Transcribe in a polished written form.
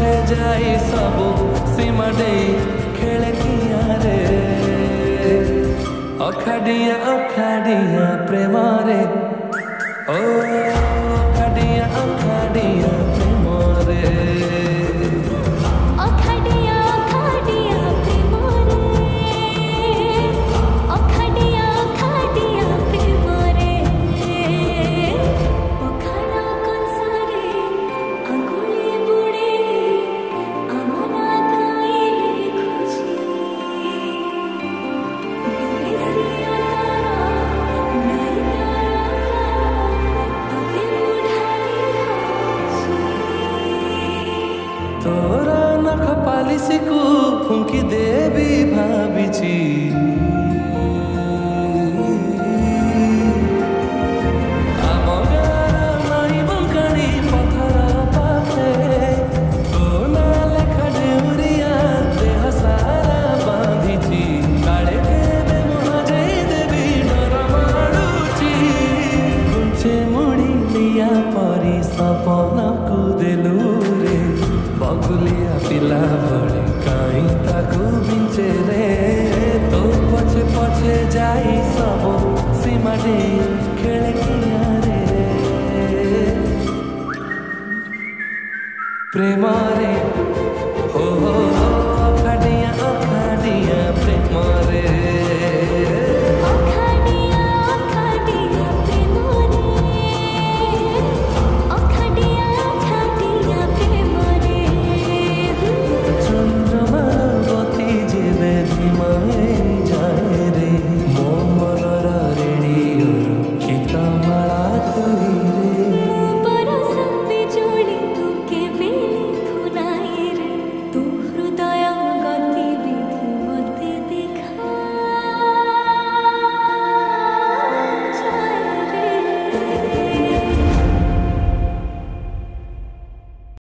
पछे जाई सबु सीमा दे खेले किया रे अखाड़िया प्रेम रे ओ अखाड़िया प्रेम रे तोरा नख पालिसी को फुंकी देवी भाविची आम गार नाई बंकाणी पथर पाखे तो ना लेखा डेउरिया देह सारा बांधिची काले केबे महाजई देवी डर माडुची गुंचे मुड़ी लिया परी सपन को देलु रे बगुलिया पिला भले कहीं ताकू बिंचे रे तो पछे पछे जाई सब सीमा दे खेले किया रे प्रेम रे।